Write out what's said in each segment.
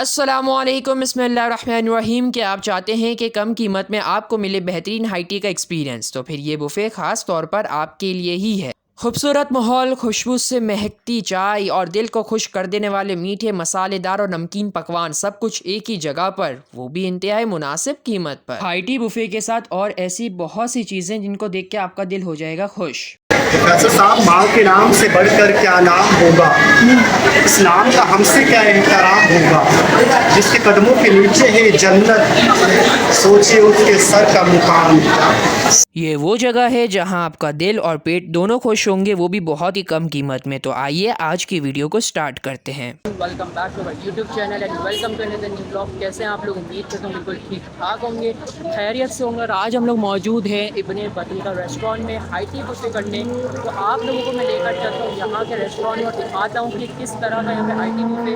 अस्सलामुअलैकुम बिस्मिल्लाहिर्रहमानिर्रहीम। कि आप चाहते हैं कि कम कीमत में आपको मिले बेहतरीन हाईटी का एक्सपीरियंस, तो फिर ये बुफ़े ख़ास तौर पर आपके लिए ही है। खूबसूरत माहौल, खुशबू से महकती चाय और दिल को खुश कर देने वाले मीठे मसालेदार और नमकीन पकवान, सब कुछ एक ही जगह पर, वो भी इंतहाई मुनासिब कीमत पर। हाईटी बुफ़े के साथ और ऐसी बहुत सी चीज़ें जिनको देख के आपका दिल हो जाएगा खुश। प्रोफेसर साहब, माँ के नाम से बढ़कर क्या नाम होगा, इस नाम का हमसे क्या एहतराम होगा, जिसके कदमों के नीचे है जन्नत, सोचे उसके सर का मुकाम। ये वो जगह है जहां आपका दिल और पेट दोनों खुश होंगे, वो भी बहुत ही कम कीमत में। तो आइए आज की वीडियो को स्टार्ट करते हैं। Welcome back to my YouTube channel and welcome to another new blog. कैसे हैं आप लोग? उम्मीद करता हूँ बिल्कुल ठीक ठाक होंगे, खैरियत से होंगे। और आज हम लोग मौजूद हैं इब्ने बतूता रेस्टोरेंट में हाईटी बुफ़े करने। तो आप लोगों को मैं लेकर चलता हूँ यहाँ के रेस्टोरेंट और दिखाता हूँ कि किस तरह का यहाँ पे हाईटी बुफ़े,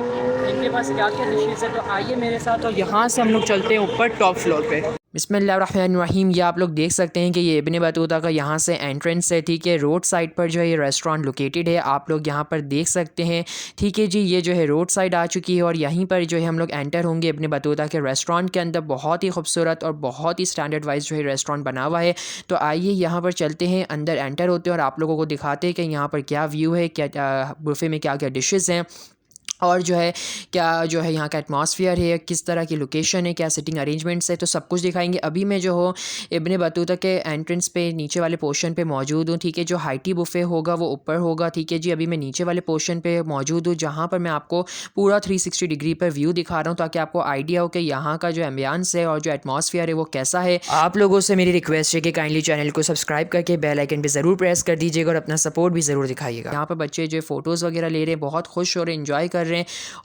इनके पास क्या क्या डिशेज़ है। तो आइए मेरे साथ, और यहाँ से हम लोग चलते हैं ऊपर टॉप फ्लोर पे। बिस्मिल्लाहिर्रहमानिर्रहीम। ये आप लोग देख सकते हैं कि ये इब्ने बतूता का यहाँ से एंट्रेंस है, ठीक है। रोड साइड पर जो है ये रेस्टोरेंट लोकेटेड है, आप लोग यहाँ पर देख सकते हैं, ठीक है जी। ये जो है रोड साइड आ चुकी है और यहीं पर जो है हम लोग एंटर होंगे इब्ने बतूता के रेस्टोरेंट के अंदर। बहुत ही खूबसूरत और बहुत ही स्टैंडर्ड वाइज जो है रेस्टोरेंट बना हुआ है। तो आइए यहाँ पर चलते हैं, अंदर एंटर होते हैं और आप लोगों को दिखाते हैं कि यहाँ पर क्या व्यू है, क्या बुफ़े में क्या क्या डिशेज़ हैं, और जो है क्या जो है यहाँ का एटमॉस्फेयर है, किस तरह की लोकेशन है, क्या सिटिंग अरेंजमेंट्स है, तो सब कुछ दिखाएंगे। अभी मैं जो हो इब्ने बतूता के एंट्रेंस पे नीचे वाले पोर्शन पे मौजूद हूँ, ठीक है। जो हाईटी बुफ़े होगा वो ऊपर होगा, ठीक है जी। अभी मैं नीचे वाले पोर्शन पे मौजूद हूँ जहाँ पर मैं आपको पूरा 360 डिग्री पर व्यू दिखा रहा हूँ, ताकि आपको आइडिया हो कि यहाँ का जो एम्बियंस है और जो एटमॉस्फेयर है वो कैसा है। आप लोगों से मेरी रिक्वेस्ट है कि काइंडली चैनल को सब्सक्राइब करके बेल आइकन पर ज़रूर प्रेस कर दीजिएगा और अपना सपोर्ट भी ज़रूर दिखाइएगा। यहाँ पर बच्चे जो फ़ोटोज़ वगैरह ले रहे हैं, बहुत खुश हो रहे हैं, इन्जॉय कर रहे हैं।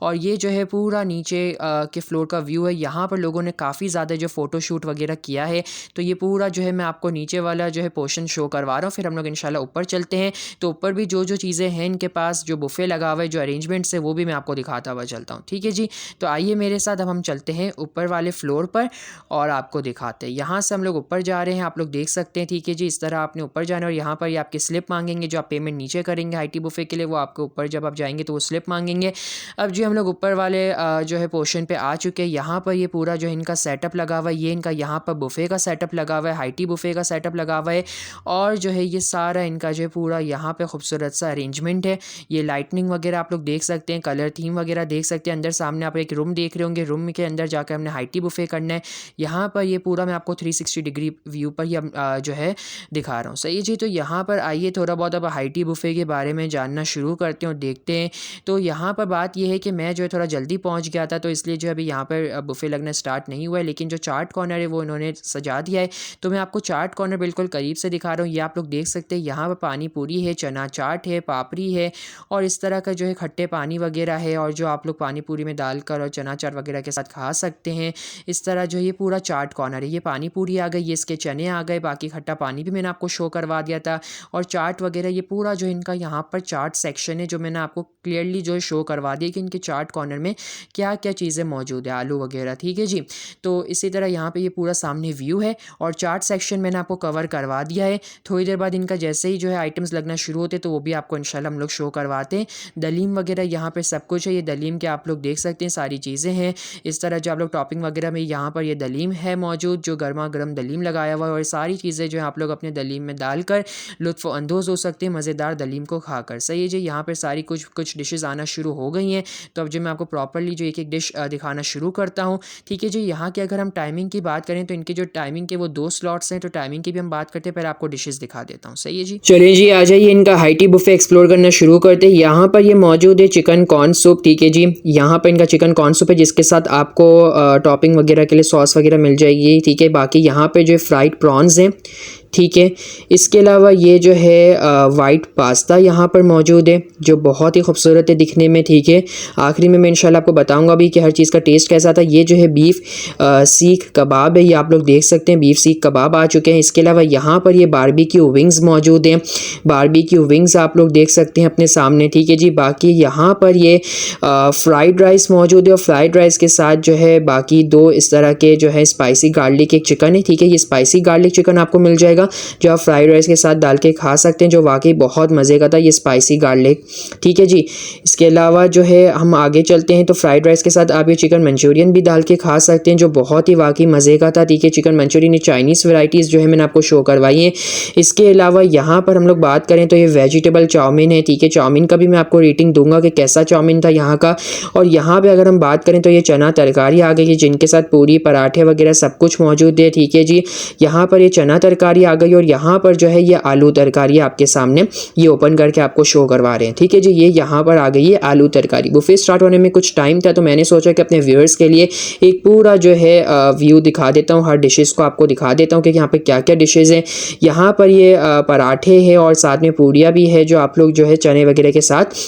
और ये जो है पूरा नीचे के फ्लोर का व्यू है। यहाँ पर लोगों ने काफ़ी ज़्यादा जो फ़ोटो शूट वगैरह किया है। तो ये पूरा जो है मैं आपको नीचे वाला जो है पोर्शन शो करवा रहा हूँ, फिर हम लोग इंशाल्लाह ऊपर चलते हैं। तो ऊपर भी जो जो चीज़ें हैं इनके पास, जो बुफ़े लगा हुआ है, जो अरेंजमेंट्स है, वो भी मैं आपको दिखाता हुआ चलता हूँ, ठीक है जी। तो आइए मेरे साथ, अब हम चलते हैं ऊपर वाले फ्लोर पर और आपको दिखाते हैं। यहाँ से हम लोग ऊपर जा रहे हैं, आप लोग देख सकते हैं, ठीक है जी। इस तरह आपने ऊपर जाना और यहाँ पर ये आपकी स्लिप मांगेंगे, जो आप पेमेंट नीचे करेंगे हाईटी बुफ़े के लिए, वो आपको ऊपर जब आप जाएंगे तो वो स्लिप मांगेंगे। अब जो हम लोग ऊपर वाले जो है पोर्शन पे आ चुके हैं। यहाँ पर ये पूरा जो है इनका सेटअप लगा हुआ है, ये इनका यहाँ पर बुफ़े का सेटअप लगा हुआ है, हाईटी बुफ़े का सेटअप लगा हुआ है। और जो है ये सारा इनका जो है पूरा यहाँ पे खूबसूरत सा अरेंजमेंट है। ये लाइटनिंग वगैरह आप लोग देख सकते हैं, कलर थीम वगैरह देख सकते हैं। अंदर सामने आप एक रूम देख रहे होंगे, रूम के अंदर जाकर हमने हाईटी बुफ़े करना है। यहाँ पर ये पूरा मैं आपको 360 डिग्री व्यू पर ही जो है दिखा रहा हूँ, सही जी। तो यहाँ पर आइए थोड़ा बहुत अब हाईटी बुफ़े के बारे में जानना शुरू करते हैं और देखते हैं। तो यहाँ पर बात यह है कि मैं जो है थोड़ा जल्दी पहुँच गया था, तो इसलिए जो अभी यहाँ पर बुफ़े लगना स्टार्ट नहीं हुआ है। लेकिन जो चाट कॉर्नर है वो इन्होंने सजा दिया है, तो मैं आपको चाट कॉर्नर बिल्कुल करीब से दिखा रहा हूँ। ये आप लोग देख सकते हैं, यहाँ पर पानी पूरी है, चना चाट है, पापड़ी है, और इस तरह का जो है खट्टे पानी वगैरह है, और जो आप लोग पानी पूरी में डालकर और चना चाट वगैरह के साथ खा सकते हैं। इस तरह जो ये पूरा चाट कॉर्नर है। ये पानी पूरी आ गई, ये इसके चने आ गए, बाकी खट्टा पानी भी मैंने आपको शो करवा दिया था, और चाट वगैरह। ये पूरा जो इनका यहाँ पर चाट सेक्शन है, जो मैंने आपको क्लियरली जो शो करवा दिया कि इनके चाट कॉर्नर में क्या क्या चीज़ें मौजूद है, आलू वगैरह, ठीक है जी। तो इसी तरह यहाँ पे ये पूरा सामने व्यू है, और चार्ट सेक्शन मैंने आपको कवर करवा दिया है। थोड़ी देर बाद इनका जैसे ही जो है आइटम्स लगना शुरू होते तो वो भी आपको इंशाल्लाह हम लोग शो करवाते हैं। दलीम वगैरह यहाँ पे सब कुछ है, ये दलीम के आप लोग देख सकते हैं, सारी चीज़ें हैं। इस तरह जो आप लोग टॉपिंग वगैरह में यहाँ पर ये दलीम है मौजूद, जो गर्मा गर्म दलीम लगाया हुआ है, और सारी चीज़ें जो है आप लोग अपने दलीम में डालकर लुत्फ़ अंदोज़ हो सकते हैं मज़ेदार दलीम को खाकर, सही है जी। यहाँ पर सारी कुछ डिशेज़ आना शुरू हो गई हैं। तो अब जो मैं आपको प्रॉपरली जो एक एक डिश दिखाना शुरू करता हूँ, ठीक है जी। यहाँ के अगर हम टाइमिंग की बात करें तो इनके जो टाइमिंग के वो 2 स्लॉट्स हैं, तो टाइमिंग की भी हम बात करते हैं, पहले आपको डिशेस दिखा देता हूँ, सही है जी। चलिए जी, आ जाइए इनका हाईटी बुफ़े एक्सप्लोर करना शुरू करते हैं। यहाँ पर ये मौजूद है चिकन कॉर्न सूप, ठीक है जी। यहाँ पर इनका चिकन कॉर्न सूप है, जिसके साथ आपको टॉपिंग वगैरह के लिए सॉस वगैरह मिल जाएगी, ठीक है। बाकी यहाँ पे जो फ्राइड प्रॉन्स हैं, ठीक है। इसके अलावा ये जो है वाइट पास्ता यहाँ पर मौजूद है, जो बहुत ही खूबसूरत है दिखने में, ठीक है। आखिरी में मैं इंशाल्लाह आपको बताऊंगा भी कि हर चीज़ का टेस्ट कैसा था। ये जो है बीफ सीख कबाब है, ये आप लोग देख सकते हैं, बीफ सीख कबाब आ चुके हैं। इसके अलावा यहाँ पर ये बारबेक्यू विंग्स मौजूद हैं, बारबेक्यू विंग्स आप लोग देख सकते हैं अपने सामने, ठीक है जी। बाकी यहाँ पर ये फ्राइड राइस मौजूद है, और फ्राइड राइस के साथ जो है बाकी 2 इस तरह के जो है स्पाइसी गार्लिक एक चिकन है, ठीक है। ये स्पाइसी गार्लिक चिकन आपको मिल जाएगा। मिलेगा जो आप फ्राइड राइस के साथ डाल के खा सकते हैं, जो वाकई बहुत मज़े का था ये स्पाइसी गार्लिक। ठीक है जी। इसके अलावा जो है हम आगे चलते हैं तो फ्राइड राइस के साथ आप ये चिकन मंचूरियन भी डाल के खा सकते हैं जो बहुत ही वाकई मज़े का था। ठीक है, चिकन मंचूरियन चाइनीज़ वैराइटीज़ जो है मैंने आपको शो करवाई है। इसके अलावा यहाँ पर हम लोग बात करें तो ये वेजिटेबल चाउमीन है। ठीक है, चाउमीन का भी मैं आपको रेटिंग दूंगा कि कैसा चाउमीन था यहाँ का। और यहाँ पे अगर हम बात करें तो ये चना तरकारी आ गई है जिनके साथ पूरी पराठे वगैरह सब कुछ मौजूद है। ठीक है जी, यहाँ पर ये चना तरकारी आ गई और यहाँ पर जो है ये आलू तरकारी आपके सामने ये ओपन करके आपको शो करवा रहे हैं। ठीक है जी, ये यहाँ पर आ गई है आलू तरकारी। बुफे स्टार्ट होने में कुछ टाइम था तो मैंने सोचा कि अपने व्यूअर्स के लिए एक पूरा जो है व्यू दिखा देता हूँ, हर डिशेस को आपको दिखा देता हूँ कि यहाँ पे क्या क्या डिशेस हैं। यहाँ पर ये पराठे हैं और साथ में पूड़ियाँ भी है जो आप लोग जो है चने वगैरह के साथ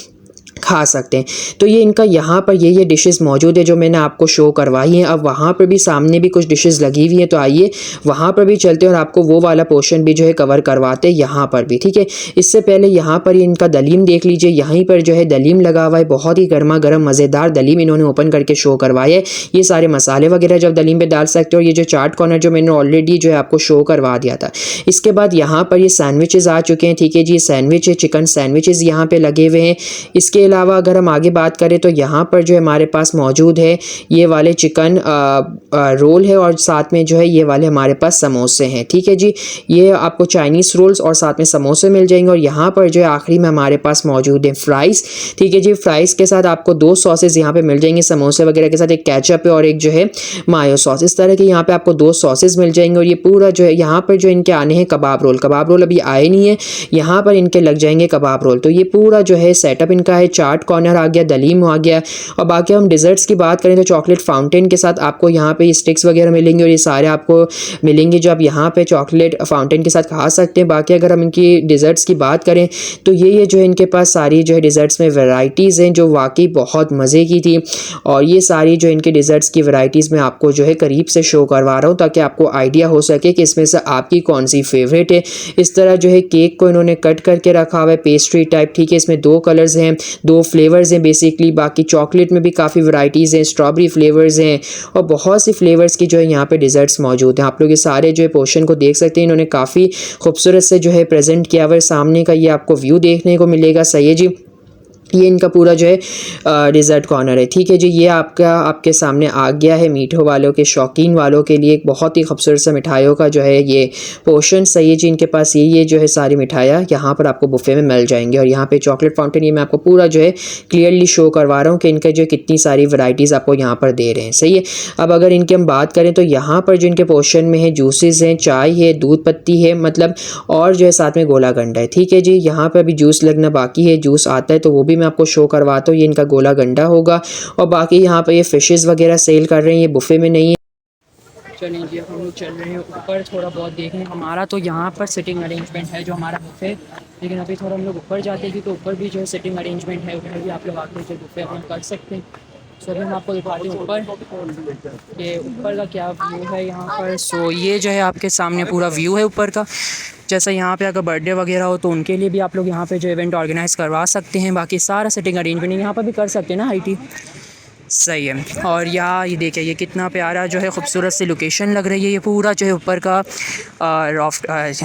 खा सकते हैं। तो ये इनका यहाँ पर ये डिशेस मौजूद है जो मैंने आपको शो करवाई हैं। अब वहाँ पर भी सामने भी कुछ डिशेस लगी हुई हैं तो आइए वहाँ पर भी चलते हैं और आपको वो वाला पोर्शन भी जो है कवर करवाते हैं यहाँ पर भी। ठीक है, इससे पहले यहाँ पर इनका दलीम देख लीजिए, यहीं पर जो है दलीम लगा हुआ है, बहुत ही गर्मा गर्म मज़ेदार दलीम इन्होंने ओपन करके शो करवाया है। ये सारे मसाले वगैरह जब दलीम पे डाल सकते हो। और ये जो चाट कॉर्नर जो मैंने ऑलरेडी जो है आपको शो करवा दिया था। इसके बाद यहाँ पर ये सैंडविचेस आ चुके हैं। ठीक है जी, सैंडविच है, चिकन सैंडविचेस यहाँ पे लगे हुए हैं। इसके अलावा अगर हम आगे बात करें तो यहाँ पर जो है हमारे पास मौजूद है ये वाले चिकन रोल है और साथ में जो है ये वाले हमारे पास समोसे हैं। ठीक है जी, ये आपको चाइनीज़ रोल्स और साथ में समोसे मिल जाएंगे। और यहाँ पर जो है आखिरी में हमारे पास मौजूद है फ्राइज़। ठीक है जी, फ्राइज़ के साथ आपको 2 सॉसेस यहाँ पे मिल जाएंगे समोसे वगैरह के साथ, एक केचप है और एक जो है मायो सॉस। इस तरह के यहाँ पे आपको 2 सॉसेस मिल जाएंगे। और ये पूरा जो है यहाँ पर जो इनके आने हैं कबाब रोल अभी आए नहीं है, यहाँ पर इनके लग जाएंगे कबाब रोल। तो ये पूरा जो है सेटअप इनका है। चाट कॉर्नर आ गया, दलीम आ गया। और बाकी हम डिज़र्ट्स की बात करें तो चॉकलेट फाउंटेन के साथ आपको यहाँ पे स्टिक्स वगैरह मिलेंगे और ये सारे आपको मिलेंगे जो आप यहाँ पे चॉकलेट फाउंटेन के साथ खा सकते हैं। बाकी अगर हम इनकी डिज़र्ट्स की बात करें तो ये जो है इनके पास सारी जो है डिज़र्ट्स में वैराइटीज़ हैं जो वाकई बहुत मज़े की थी। और ये सारी जो इनके डिज़र्ट्स की वैराइटीज़ में आपको जो है करीब से शो करवा रहा हूँ ताकि आपको आइडिया हो सके कि इसमें से आपकी कौन सी फेवरेट है। इस तरह जो है केक को इन्होंने कट करके रखा हुआ है पेस्ट्री टाइप। ठीक है, इसमें 2 कलर्स हैं, 2 फ्लेवर्स हैं बेसिकली। बाकी चॉकलेट में भी काफ़ी वैराइटीज़ हैं, स्ट्रॉबेरी फ्लेवर्स हैं और बहुत सी फ्लेवर्स की जो है यहाँ पे डिज़र्ट्स मौजूद हैं। आप लोग ये सारे जो है पोर्शन को देख सकते हैं, इन्होंने काफ़ी खूबसूरत से जो है प्रेजेंट किया हुआ है। सामने का ये आपको व्यू देखने को मिलेगा। सही है जी, ये इनका पूरा जो है डिज़र्ट कॉर्नर है। ठीक है जी, ये आपके सामने आ गया है मीठों वालों के शौकीन वालों के लिए एक बहुत ही खूबसूरत सा मिठाइयों का जो है ये पोर्शन। सही है जी, इनके पास ये जो है सारी मिठाइयाँ यहाँ पर आपको बुफे में मिल जाएंगी। और यहाँ पे चॉकलेट फाउंटेन ये मैं आपको पूरा जो है क्लियरली शो करवा रहा हूँ कि इनका जो कितनी सारी वैराइटीज़ आपको यहाँ पर दे रहे हैं। सही है, अब अगर इनकी हम बात करें तो यहाँ पर जो इनके पोर्शन में है जूसेस हैं, चाय है, दूध पत्ती है मतलब, और जो है साथ में गोला गंडा है। ठीक है जी, यहाँ पर अभी जूस लगना बाकी है, जूस आता है तो वो भी मैं आपको शो करवाता हूँ। ये इनका गोला गंडा होगा। और बाकी यहाँ पे ये फिशेस वगैरह सेल कर रहे हैं, ये बुफे में नहीं है। चलिए जी, हम लोग चल रहे हैं ऊपर थोड़ा बहुत देखने। हमारा तो यहाँ पर सिटिंग अरेंजमेंट है जो हमारा बुफे, लेकिन अभी थोड़ा हम लोग ऊपर जाते हैं तो ऊपर भी जो है सिटिंग अरेंजमेंट है, ऊपर भी आप लोग आकर जो बुफे अपना कर सकते हैं। सो अभी हम आपको दिखाते हैं ऊपर कि ऊपर का क्या व्यू है यहाँ पर। सो ये जो है आपके सामने पूरा व्यू है ऊपर का। जैसा यहाँ पे अगर बर्थडे वगैरह हो तो उनके लिए भी आप लोग यहाँ पे जो इवेंट ऑर्गेनाइज़ करवा सकते हैं। बाकी सारा सेटिंग अरेंजमेंट यहाँ पर भी कर सकते हैं ना हाईटी। सही है। और यहाँ ये देखिए ये कितना प्यारा जो है खूबसूरत सी लोकेशन लग रही है। ये पूरा जो है ऊपर का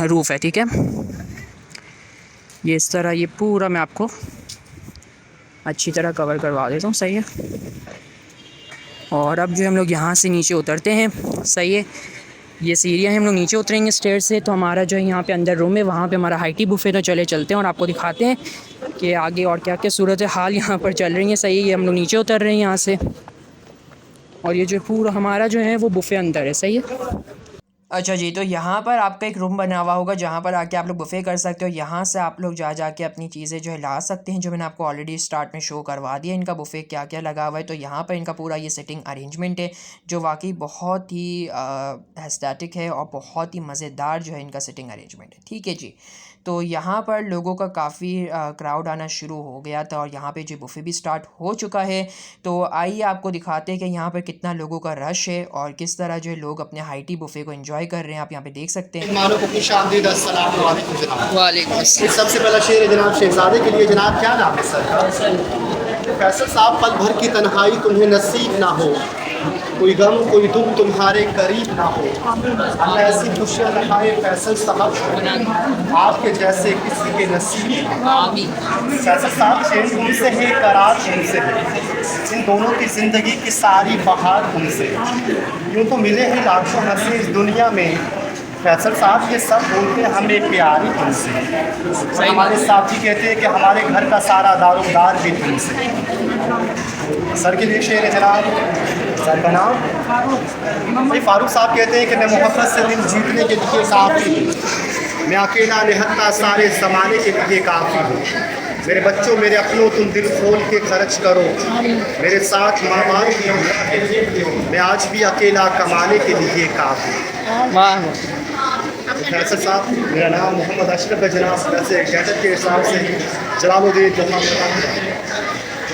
रूफ़ है। ठीक है, ये इस तरह ये पूरा मैं आपको अच्छी तरह कवर करवा देता हूँ। सही है, और अब जो हम लोग यहाँ से नीचे उतरते हैं। सही है, ये सीढ़ियाँ हैं, हम लोग नीचे उतरेंगे स्टेयर से तो हमारा जो है यहाँ पे अंदर रूम है, वहाँ पे हमारा हाईटी बुफे। तो चलते हैं और आपको दिखाते हैं कि आगे और क्या क्या सूरत हाल यहाँ पर चल रही है। सही है, ये हम लोग नीचे उतर रहे हैं यहाँ से और ये जो पूरा हमारा जो है वो बुफे अंदर है। सही है, अच्छा जी, तो यहाँ पर आपका एक रूम बना हुआ होगा जहाँ पर आके आप लोग बुफे कर सकते हो। यहाँ से आप लोग जाके अपनी चीज़ें जो है ला सकते हैं, जो मैंने आपको ऑलरेडी स्टार्ट में शो करवा दिया इनका बुफे क्या क्या लगा हुआ है। तो यहाँ पर इनका पूरा ये सिटिंग अरेंजमेंट है जो वाकई बहुत ही एस्थेटिक है और बहुत ही मज़ेदार जो है इनका सिटिंग अरेंजमेंट है। ठीक है जी, तो यहाँ पर लोगों का काफ़ी क्राउड आना शुरू हो गया था और यहाँ पे जो बुफे भी स्टार्ट हो चुका है। तो आइए आपको दिखाते हैं कि यहाँ पर कितना लोगों का रश है और किस तरह जो है लोग अपने हाईटी बुफे को एंजॉय कर रहे हैं। आप यहाँ पे देख सकते हैं। वालेकुम। सबसे पहला शेर है जनाब शहजादे के लिए। जनाब क्या नाम है सर का? फैसल साहब, पल भर की तन्हाई तुम्हें नसीब ना हो, कोई गम कोई दुख तुम्हारे करीब ना हो। अल्लाह ऐसी खुशियाँ दिखाए फैसल साहब आपके जैसे किसी के नसीब। फैसल साहब चैन उनसे है, करार उनसे है, इन दोनों की ज़िंदगी की सारी बहार उनसे। यूँ तो मिले हैं लाखों हंसी इस दुनिया में, फैसल साहब ये सब बोलते हैं हमें प्यारी तुमसे। हमारे साथी कहते हैं कि हमारे घर का सारा दारोमदार भी तुमसे। सर के लिए शेर है जनाब, सर का नाम भाई फारूक साहब कहते हैं कि मैं मोहब्बत से दिल जीतने के लिए काफ़ी हूँ, मैं अकेला निहत्ता सारे ज़माने के लिए काफ़ी हूँ। मेरे बच्चों मेरे अपनों तुम दिल खोल के खर्च करो, मेरे साथ माँ बाप भी हैं, मैं आज भी अकेला कमाने के लिए काफ़ी। फैसल साहब मेरा नाम मोहम्मद अशरफ है जनाब, वैसे गैजेट के हिसाब से जलालुद्दीन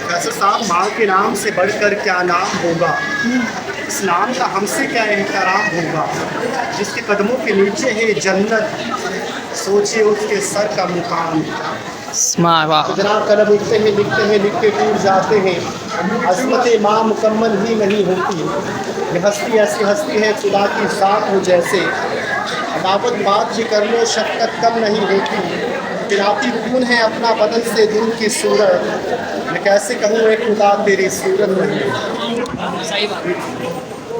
फैसल साहब माँ के नाम से बढ़कर क्या नाम होगा, इस नाम का हमसे क्या एहतराम होगा, जिसके कदमों के नीचे है जन्नत, सोचिए उसके सर का मुकाम। तो जनाब कलम उठते हैं लिख के टूट जाते हैं, अज़मत माँ मुकम्मल ही नहीं होती, ये हस्ती ऐसी हस्ती है खुदा की ज़ात हो जैसे, अदावत बात भी कर लो शफ़क़त कम नहीं होती, गिराती खून है अपना बदन से दिल की सूरत, मैं कैसे कहूँ एक खुदा तेरी सूरत नहीं। सही बात।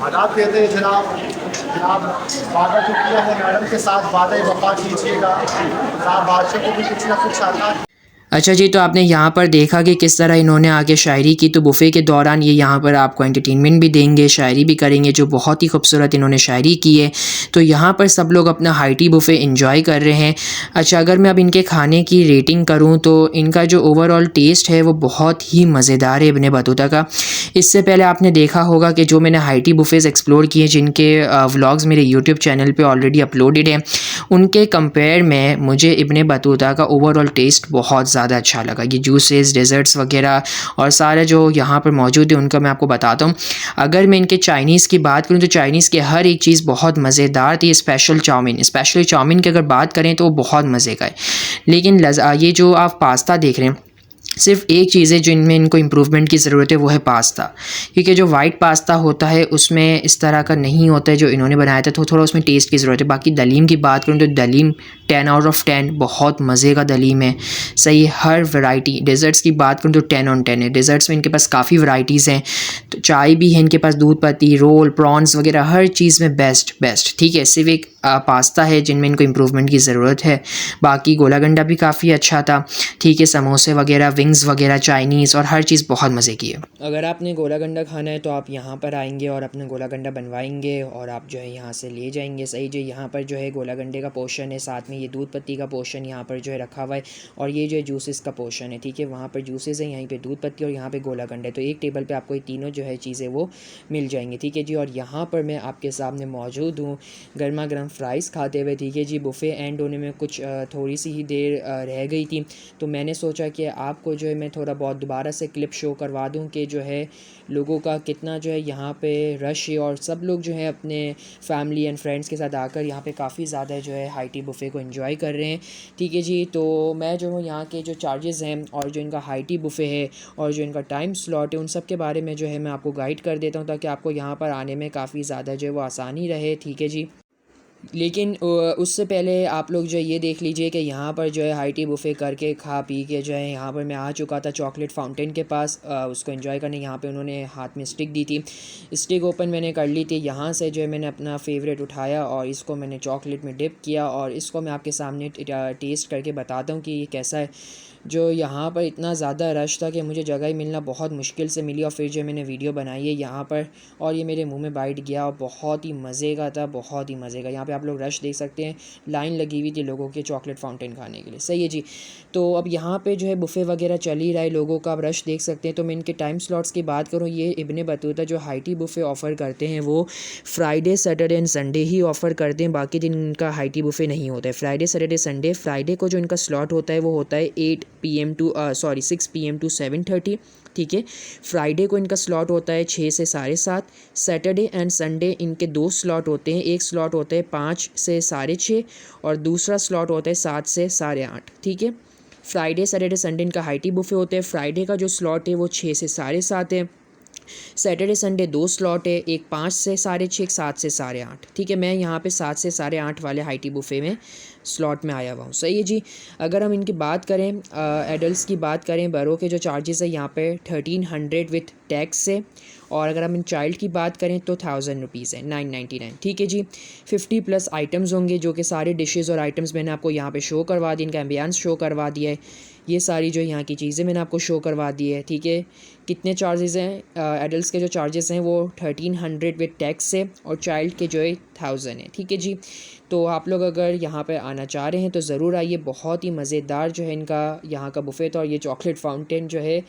आदाब कहते हैं जनाब वादा जो किया है मैडम के साथ वादा वफा कीजिएगा, जनाब बादशाह को भी कुछ ना कुछ आता है। अच्छा जी, तो आपने यहाँ पर देखा कि किस तरह इन्होंने आके शायरी की। तो बुफ़े के दौरान ये यहाँ पर आपको एंटरटेनमेंट भी देंगे, शायरी भी करेंगे, जो बहुत ही खूबसूरत इन्होंने शायरी की है। तो यहाँ पर सब लोग अपना हाई टी बुफ़े एंजॉय कर रहे हैं। अच्छा, अगर मैं अब इनके खाने की रेटिंग करूँ तो इनका जो ओवरऑल टेस्ट है वो बहुत ही मज़ेदार है इब्न बतूता का। इससे पहले आपने देखा होगा कि जो मैंने हाई टी बुफ़ेज़ एक्सप्लोर किए, जिनके व्लॉग्स मेरे यूट्यूब चैनल पर ऑलरेडी अपलोडेड हैं, उनके कंपेयर में मुझे इब्न बतूता का ओवरऑल टेस्ट बहुत ज़्यादा अच्छा लगा। ये जूसेस, डेज़र्ट्स वगैरह और सारे जो यहाँ पर मौजूद है उनका मैं आपको बताता हूँ। अगर मैं इनके चाइनीज़ की बात करूँ तो चाइनीज़ की हर एक चीज़ बहुत मज़ेदार थी। स्पेशली चाउमीन की अगर बात करें तो वो बहुत मज़े का है। लेकिन ये जो आप पास्ता देख रहे हैं, सिर्फ एक चीज़ है जो इनमें इनको इम्प्रूवमेंट की ज़रूरत है, वो है पास्ता। क्योंकि जो वाइट पास्ता होता है उसमें इस तरह का नहीं होता है जो इन्होंने बनाया था, तो थोड़ा उसमें टेस्ट की ज़रूरत है। बाकी दलीम की बात करूँ तो दलीम 10 आउट ऑफ 10, बहुत मज़े का दलीम है, सही। हर वैरायटी, डेज़र्ट्स की बात करूँ तो 10 ऑन 10 है। डेज़र्ट्स में इनके पास काफ़ी वैराइटीज़ हैं, तो चाय भी है इनके पास, दूध पत्ती, रोल, प्रॉन्स वगैरह हर चीज़ में बेस्ट। ठीक है, सिर्फ एक पास्ता है जिनमें इनको इम्प्रूवमेंट की ज़रूरत है। बाकी गोला गंडा भी काफ़ी अच्छा था, ठीक है। समोसे वगैरह, विंग्स वगैरह, चाइनीज़ और हर चीज़ बहुत मज़े की है। अगर आपने गोला गंडा खाना है तो आप यहाँ पर आएंगे और अपना गोला गंडा बनवाएंगे और आप जो है यहाँ से ले जाएंगे, सही। जो यहाँ पर जो है गोला गंडे का पोर्शन है, साथ में ये दूध पत्ती का पोर्शन यहाँ पर जो है रखा हुआ है, और ये जो है जूसेस का पोर्शन है, ठीक है। वहाँ पर जूसेस है, यहीं पे दूध पत्ती और यहाँ पे गोला गंडा है। तो एक टेबल पे आपको ये तीनों जो है चीज़ें वो मिल जाएंगी, ठीक है जी। और यहाँ पर मैं आपके सामने मौजूद हूँ गर्मा गर्म फ्राइज़ खाते हुए, ठीक है जी। बुफ़े एंड होने में कुछ थोड़ी सी ही देर रह गई थी, तो मैंने सोचा कि आपको जो है मैं थोड़ा बहुत दोबारा से क्लिप शो करवा दूं कि जो है लोगों का कितना जो है यहाँ पे रश है, और सब लोग जो है अपने फैमिली एंड फ्रेंड्स के साथ आकर यहाँ पे काफ़ी ज़्यादा जो है हाई टी बुफ़े को एंजॉय कर रहे हैं, ठीक है जी। तो मैं जो हूँ यहाँ के जो चार्जेस हैं और जो इनका हाई टी बुफ़े है और जो इनका टाइम स्लॉट है, उन सब के बारे में जो है मैं आपको गाइड कर देता हूँ, ताकि आपको यहाँ पर आने में काफ़ी ज़्यादा जो है वो आसानी रहे, ठीक है जी। लेकिन उससे पहले आप लोग जो है ये देख लीजिए कि यहाँ पर जो है हाई टी बुफ़े करके खा पी के जो है यहाँ पर मैं आ चुका था चॉकलेट फाउंटेन के पास उसको एंजॉय करने। यहाँ पे उन्होंने हाथ में स्टिक दी थी, स्टिक ओपन मैंने कर ली थी। यहाँ से जो है मैंने अपना फेवरेट उठाया और इसको मैंने चॉकलेट में डिप किया, और इसको मैं आपके सामने टेस्ट करके बताता हूँ कि ये कैसा है। जो यहाँ पर इतना ज़्यादा रश था कि मुझे जगह ही मिलना बहुत मुश्किल से मिली, और फिर जो मैंने वीडियो बनाई है यहाँ पर, और ये मेरे मुंह में बाइट गया और बहुत ही मज़े का था, बहुत ही मज़े का। यहाँ पे आप लोग रश देख सकते हैं, लाइन लगी हुई थी लोगों के चॉकलेट फाउंटेन खाने के लिए, सही है जी। तो अब यहाँ पे जो है बुफ़े वगैरह चल ही रहा है लोगों का, अब रश देख सकते हैं। तो मैं इनके टाइम स्लॉट्स की बात करूँ, ये इब्न बतूता जो हाई टी बुफ़े ऑफ़र करते हैं वो Friday, Saturday and Sunday he offer करते हैं, बाकी दिन इनका हाई टी बुफ़े नहीं होता है। फ्राइडे, सैटरडे, संडे, फ्राइडे को जो इनका स्लॉट होता है वो होता है 6 PM to 7:30, ठीक है। फ्राइडे को इनका स्लॉट होता है 6 से 7:30। सैटरडे एंड संडे इनके 2 स्लॉट होते हैं, एक स्लॉट होता है 5 से 6:30 और दूसरा स्लॉट होता है 7 से 8:30, ठीक है। फ्राइडे, सैटरडे, संडे इनका हाई टी बुफ़े होते हैं। फ्राइडे का जो स्लॉट है वो 6 से 7:30 है, सैटरडे संडे 2 स्लॉट है, एक 5 से 6:30, एक 7 से 8:30। ठीक है, मैं यहाँ पे 7 से 8:30 वाले हाई टी बुफ़े में स्लॉट में आया हुआ हूँ। सही है जी। अगर हम इनकी बात करें, एडल्ट्स की बात करें, बरों के जो चार्जेस है यहाँ पे 1300 विथ टैक्स है, और अगर हम इन चाइल्ड की बात करें तो 1000 रुपीज़ है, 999। ठीक है जी। 50+ आइटम्स होंगे, जो कि सारे डिशेज़ और आइटम्स मैंने आपको यहाँ पे शो करवा दी, इनका एम्बियंस शो करवा दिया है, ये सारी जो यहाँ की चीज़ें मैंने आपको शो करवा दी है। ठीक है, कितने चार्जेस हैं एडल्ट्स के? जो चार्जेस हैं वो 1300 विद टैक्स है, और चाइल्ड के जो है 1000 है। ठीक है जी। तो आप लोग अगर यहाँ पे आना चाह रहे हैं तो ज़रूर आइए। बहुत ही मज़ेदार जो है इनका यहाँ का बुफ़े था, और ये चॉकलेट फाउंटेन जो है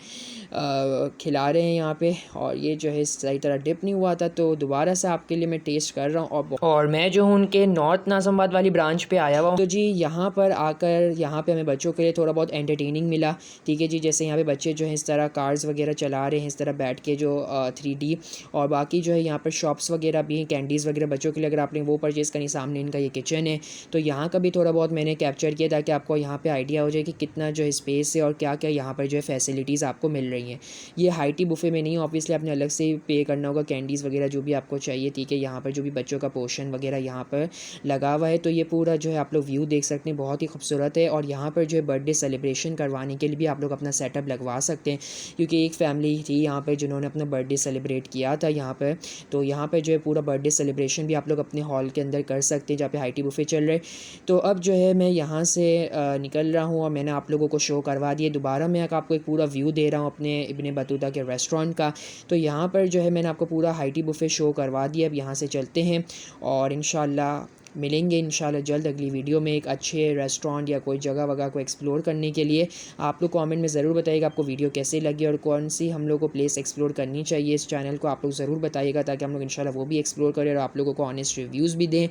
खिला रहे हैं यहाँ पे, और ये जो है सही तरह डिप नहीं हुआ था, तो दोबारा से आपके लिए मैं टेस्ट कर रहा हूँ। और मैं जो हूँ उनके नॉर्थ नाज़िमाबाद वाली ब्रांच पे आया हुआ हूँ। तो जी यहाँ पर आकर यहाँ पे हमें बच्चों के लिए थोड़ा बहुत एंटरटेनिंग मिला। ठीक है जी, जैसे यहाँ पे बच्चे जो है इस तरह कार्स वगैरह चला रहे हैं, इस तरह बैठ के जो 3D, और बाकी जो है यहाँ पर शॉप्स वगैरह भी हैं, कैंडीज़ वगैरह बच्चों के लिए अगर आपने वो परचेज़ करनी। सामने इनका ये किचन है, तो यहाँ का भी थोड़ा बहुत मैंने कैप्चर किया ताकि आपको यहाँ पे आइडिया हो जाए कि कितना जो है स्पेस है और क्या क्या यहाँ पर जो है फैसिलिटीज़ आपको मिल रही हैं। ये हाई टी बुफ़े में नहीं, ऑब्वियसली आपने अलग से पे करना होगा कैंडीज़ वगैरह जो भी आपको चाहिए। ठीक है, यहाँ पर जो भी बच्चों का पोर्शन वगैरह यहाँ पर लगा हुआ है, तो ये पूरा जो है आप लोग व्यू देख सकते हैं, बहुत ही खूबसूरत है। और यहाँ पर जो है बर्थडे सेलिब्रेशन करवाने के लिए भी आप लोग अपना सेटअप लगवा सकते हैं, क्योंकि एक फैमिली थी यहाँ पर जिन्होंने अपना बर्थडे सेलिब्रेट किया था यहाँ पर। तो यहाँ पर जो है पूरा बर्थडे सेलिब्रेशन भी आप लोग अपने हॉल के अंदर कर सकते हैं, जहाँ पे हाई टी बुफ़े चल रहे। तो अब जो है मैं यहाँ से निकल रहा हूँ, और मैंने आप लोगों को शो करवा दिया। दोबारा मैं आपको एक पूरा व्यू दे रहा हूँ अपने इब्न बतूता के रेस्टोरेंट का। तो यहाँ पर जो है मैंने आपको पूरा हाई टी बुफ़े शो करवा दिया। अब यहाँ से चलते हैं, और इंशाल्लाह मिलेंगे इंशाल्लाह जल्द अगली वीडियो में एक अच्छे रेस्टोरेंट या कोई जगह वगैरह को एक्सप्लोर करने के लिए। आप लोग कमेंट में ज़रूर बताइएगा आपको वीडियो कैसे लगी, और कौन सी हम लोग को प्लेस एक्सप्लोर करनी चाहिए इस चैनल को। आप लोग ज़रूर बताइएगा ताकि हम लोग इंशाल्लाह वो भी एक्सप्लोर करें और आप लोगों को ऑनेस्ट रिव्यूज़ भी दें।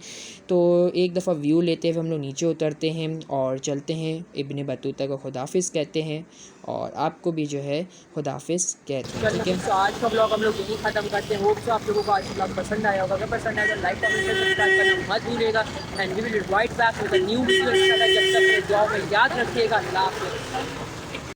तो एक दफ़ा व्यू लेते हुए हम लोग नीचे उतरते हैं और चलते हैं। इब्न बतूता को खुदाफिज़ कहते हैं, और आपको भी जो है खुदाफिज़ कहते हैं। ठीक है, तो आज का ब्लॉग हम लोग यही ख़त्म करते हैं। होप सो आप लोगों को आज का ब्लॉग पसंद आया होगा। अगर पसंद आया तो लाइक कमेंट सब्सक्राइब करना मत भूलिएगा, and we will right back with a new video इंशाल्लाह। जब तक दुआ में याद रखिएगा। अल्लाह हाफ़िज़।